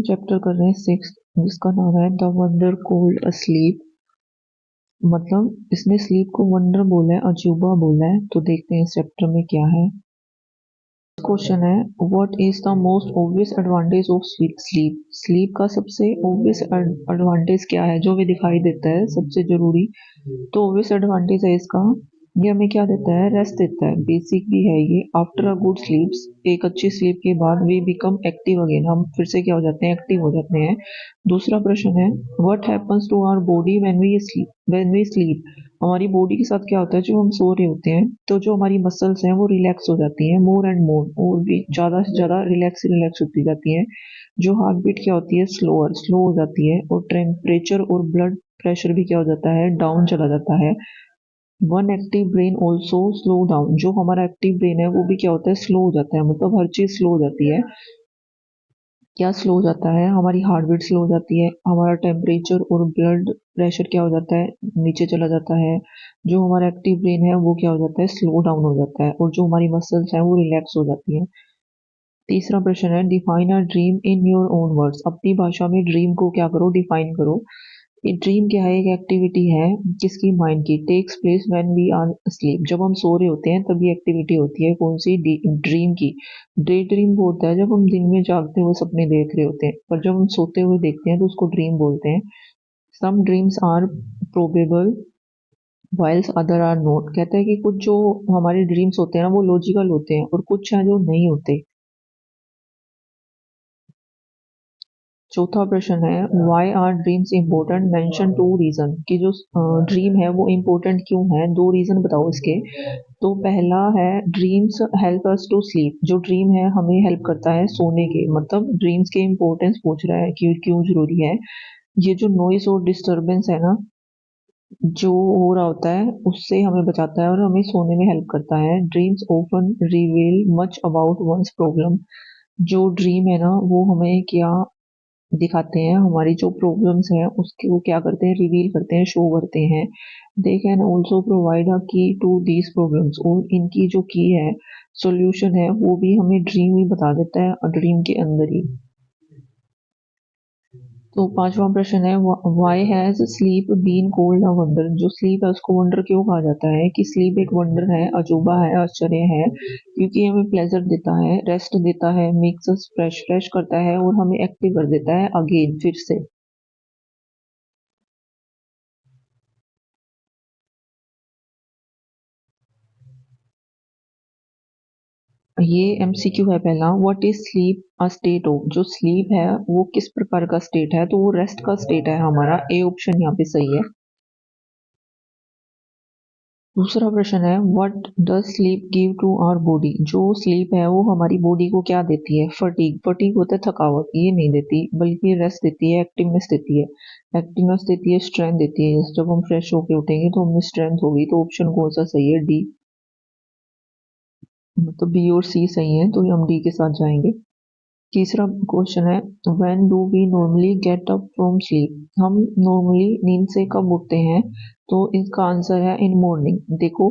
Chapter कर रहे हैं 6th, जिसका नाम है द वंडर कॉल्ड अस्लीप। मतलब इसने स्लीप को वंडर बोला है, अजूबा बोला है। तो देखते हैं इस चैप्टर में क्या है। क्वेश्चन है, what is the most obvious advantage of sleep. Sleep का सबसे ऑब्वियस एडवांटेज क्या है, जो हमें दिखाई देता है सबसे जरूरी। तो ऑब्वियस एडवांटेज है इसका, ये हमें क्या देता है, रेस्ट देता है। बेसिक भी है ये। आफ्टर अ गुड स्लीप्स, एक अच्छी स्लीप के बाद वी बिकम एक्टिव अगेन, हम फिर से क्या हो जाते हैं, एक्टिव हो जाते हैं। दूसरा प्रश्न है, what happens to our body when we sleep. हमारी बॉडी के साथ क्या होता है, जो हम सो रहे होते हैं तो जो हमारी मसल्स हैं वो रिलैक्स हो जाती हैं, मोर एंड मोर, और भी ज्यादा से ज्यादा रिलैक्स होती जाती हैं। जो हार्ट बीट क्या होती है, स्लो हो जाती है, और टेम्परेचर और ब्लड प्रेशर भी क्या हो जाता है, डाउन चला जाता है। One active brain also slow down, जो हमारा एक्टिव ब्रेन है वो भी क्या होता है, स्लो हो जाता है। मतलब हर चीज स्लो हो जाती है। क्या स्लो हो जाता है, हमारी हार्ट बीट स्लो हो जाती है, हमारा टेम्परेचर और ब्लड प्रेशर क्या हो जाता है, नीचे चला जाता है। जो हमारा एक्टिव ब्रेन है वो क्या हो जाता है, स्लो डाउन हो जाता है, और जो हमारी मसल्स हैं वो रिलैक्स हो जाती हैं। तीसरा प्रश्न है, define a dream in your own words. अपनी भाषा में ड्रीम को क्या करो, डिफाइन करो। ये ड्रीम क्या है, एक एक्टिविटी है किसकी, माइंड की। Takes place when we are asleep, जब हम सो रहे होते हैं तब ये एक्टिविटी होती है, कौन सी, ड्रीम की। डे ड्रीम वो होता है जब हम दिन में जागते हुए सपने देख रहे होते हैं, पर जब हम सोते हुए देखते हैं तो उसको ड्रीम बोलते हैं। Some dreams are probable whiles other are not. कहता है कि कुछ जो हमारे ड्रीम्स होते हैं ना वो लॉजिकल होते हैं, और कुछ हैं जो नहीं होते। चौथा प्रश्न है, why are dreams important, mention two reason. कि जो ड्रीम है वो इम्पोर्टेंट क्यों है, दो रीजन बताओ इसके। तो पहला है, dreams help us to sleep. जो ड्रीम है हमें हेल्प करता है सोने के, मतलब ड्रीम्स के इम्पोर्टेंस पूछ रहा है कि क्यों जरूरी है। ये जो नॉइस और डिस्टरबेंस है ना, जो हो रहा होता है उससे हमें बचाता है और हमें सोने में हेल्प करता है। Dreams often reveal much about one's problem. जो ड्रीम है ना वो हमें क्या दिखाते हैं, हमारी जो प्रॉब्लम्स हैं उसके वो क्या करते हैं, रिवील करते हैं, शो करते हैं। They can also provide a की टू दीज प्रॉब्लम्स, और इनकी जो की है, सॉल्यूशन है, वो भी हमें ड्रीम ही बता देता है, ड्रीम के अंदर ही। तो पांचवा प्रश्न है, why has sleep been called a wonder. जो स्लीप है उसको वंडर क्यों कहा जाता है, कि स्लीप एक वंडर है, अजूबा है, आश्चर्य है, क्योंकि हमें प्लेजर देता है, रेस्ट देता है, मेक्स अस फ्रेश करता है, और हमें एक्टिव कर देता है अगेन, फिर से। ये एमसीक्यू है पहला, what is sleep a state of. जो स्लीप है वो किस प्रकार का स्टेट है, तो वो रेस्ट का स्टेट है हमारा, ए ऑप्शन यहाँ पे सही है। दूसरा प्रश्न है, what does sleep give to our body. जो स्लीप है वो हमारी बॉडी को क्या देती है, फटीग होता है थकावट, ये नहीं देती, बल्कि रेस्ट देती है, एक्टिवनेस देती है। एक्टिवनेस देती है, स्ट्रेंथ देती है। जब हम फ्रेश होके उठेंगे तो हमें स्ट्रेंथ होगी। तो ऑप्शन कौन सा सही है, डी। मतलब बी और सी सही है, तो हम डी के साथ जाएंगे। तीसरा क्वेश्चन है, when do we normally get up from sleep. हम नॉर्मली नींद से कब उठते हैं, तो इसका आंसर है इन मॉर्निंग। देखो,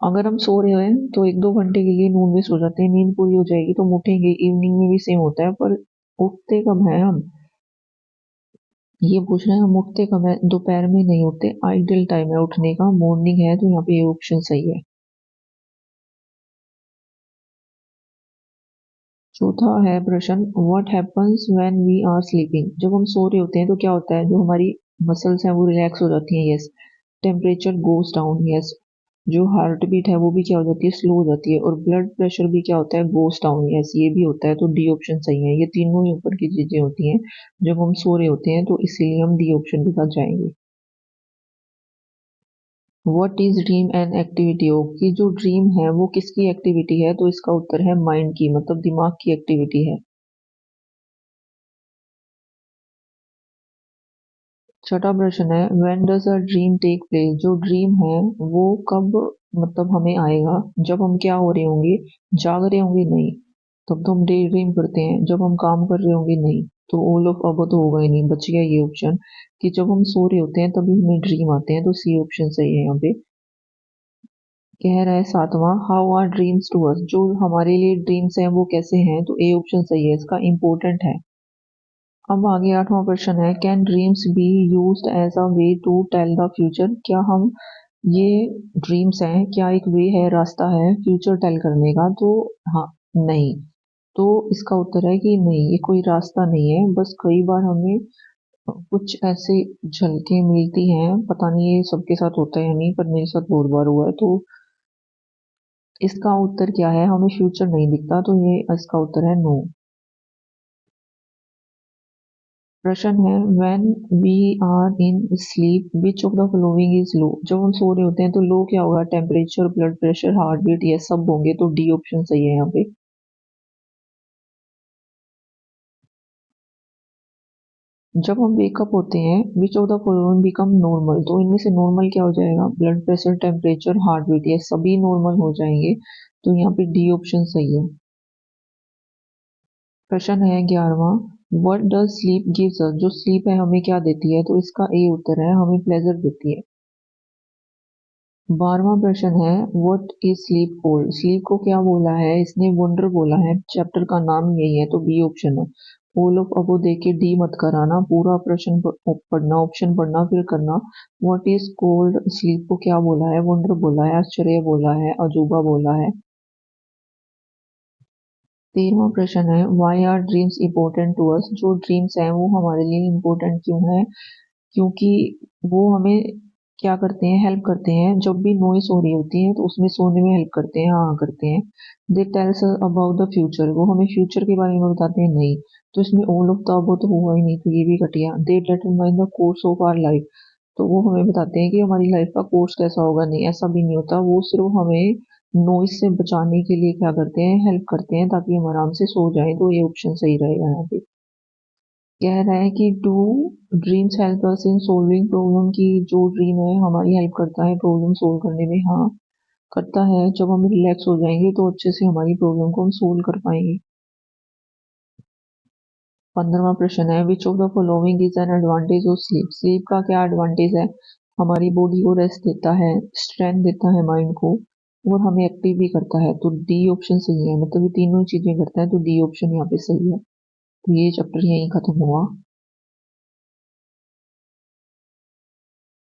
अगर हम सो रहे हैं तो एक दो घंटे के लिए नींद में सो जाते हैं, नींद पूरी हो जाएगी तो हम उठेंगे, इवनिंग में भी सेम होता है, पर उठते कब हैं हम, ये पूछ रहे हैं हम उठते कब है। दोपहर में नहीं उठते, आइडियल टाइम है उठने का मॉर्निंग है, तो यहाँ पे ये ऑप्शन सही है। चौथा है प्रश्न, what happens when we are sleeping. जब हम सो रहे होते हैं तो क्या होता है, जो हमारी मसल्स हैं वो रिलैक्स हो जाती हैं, yes. Temperature goes down, yes. जो हार्ट बीट है वो भी क्या हो जाती है, स्लो हो जाती है, और ब्लड प्रेशर भी क्या होता है, गोज डाउन, यस, ये भी होता है। तो डी ऑप्शन सही है। ये तीनों ही ऊपर की चीजें होती हैं जब हम सो रहे होते हैं, तो इसीलिए हम डी ऑप्शन के साथ जाएंगे। What is dream and activity of. कि जो ड्रीम है वो किसकी एक्टिविटी है, तो इसका उत्तर है माइंड की, मतलब दिमाग की एक्टिविटी है। छठा प्रश्न है, when does a dream take place. जो ड्रीम है वो कब, मतलब हमें आएगा, जब हम क्या हो रहे होंगे, जाग रहे होंगे, नहीं, तब तो हम डे ड्रीम करते हैं। जब हम काम कर रहे होंगे, नहीं, तो ऑल ऑफ अब तो होगा ही नहीं, बच गया ये ऑप्शन, कि जब हम सो रहे होते हैं तभी हमें ड्रीम आते हैं, तो सी ऑप्शन सही है यहाँ पे। कह रहा है सातवां, how are dreams to us. जो हमारे लिए ड्रीम्स हैं वो कैसे हैं, तो ए ऑप्शन सही है इसका, इम्पोर्टेंट है। अब आगे 8वां प्रश्न है, can dreams be used as a way to tell the future? क्या हम ये ड्रीम्स हैं, क्या एक वे है, रास्ता है फ्यूचर टेल करने का? तो हाँ, नहीं। तो इसका उत्तर है कि नहीं, ये कोई रास्ता नहीं है, बस कई बार हमें कुछ ऐसे झलकें मिलती हैं, पता नहीं ये सबके साथ होता है या नहीं, पर मेरे साथ बहुत बार हुआ है। तो इसका उत्तर क्या है, हमें फ्यूचर नहीं दिखता, तो ये इसका उत्तर है नो। प्रश्न है, when we are in sleep which of the following is low? जब हम सो रहे होते हैं तो लो क्या होगा? Temperature, blood pressure, heart beat, ये सब होंगे, तो डी ऑप्शन सही है यहाँ पे। जब हम वेकअप होते हैं, which of the following become normal? तो इनमें से नॉर्मल क्या हो जाएगा? Blood pressure, temperature, heart beat, ये सभी नॉर्मल हो जाएंगे, तो यहाँ पे डी ऑप्शन सही है। प्रश्न है 11वां, what does sleep gives us? जो स्लीप है हमें क्या देती है? तो इसका ए उत्तर है, हमें प्लेजर देती है। 12वां प्रश्न है, what is sleep called? Sleep को क्या बोला है? इसने वंडर बोला है, चैप्टर का नाम यही है, तो बी ऑप्शन है। ऑल ऑफ अबो देख के डी मत कराना, पूरा प्रश्न पढ़ना, ऑप्शन पढ़ना फिर करना। व्हाट इज कॉल्ड, स्लीप को क्या बोला है? वंडर बोला है, आश्चर्य बोला है, अजूबा बोला है। 13वां प्रश्न है, why are dreams important to us? जो ड्रीम्स हैं वो हमारे लिए इम्पोर्टेंट क्यों है? क्योंकि वो हमें क्या करते हैं, हेल्प करते हैं। जब भी नॉइस हो रही होती है तो उसमें सोने में हेल्प करते हैं, हाँ करते हैं। दे टेल्स अबाउट द फ्यूचर, वो हमें फ्यूचर के बारे में बताते हैं, नहीं। तो इसमें ऑल ऑफ द अबव तो हुआ ही नहीं, तो ये भी घटिया। They determine the course of our life, तो वो हमें बताते हैं कि हमारी लाइफ का कोर्स कैसा होगा, नहीं ऐसा भी नहीं होता। वो सिर्फ हमें नॉइस से बचाने के लिए क्या करते हैं, हेल्प करते हैं, ताकि हम आराम से सो जाएं, तो ये ऑप्शन सही रहेगा यहाँ पे। कह रहा है कि do dreams help us in solving problem? की जो ड्रीम है हमारी हेल्प करता है प्रॉब्लम सोल्व करने में, हाँ करता है। जब हम रिलैक्स हो जाएंगे तो अच्छे से हमारी प्रॉब्लम को हम सोल्व कर पाएंगे। 15वां प्रश्न है, विच of the following is an advantage of sleep? Sleep का क्या एडवांटेज है? हमारी बॉडी को रेस्ट देता है, स्ट्रेंथ देता है माइंड को, और हमें एक्टिव भी करता है, तो डी ऑप्शन सही है। मतलब ये तीनों चीजें करता है, तो डी ऑप्शन यहाँ पे सही है। तो ये चैप्टर यहीं खत्म हुआ।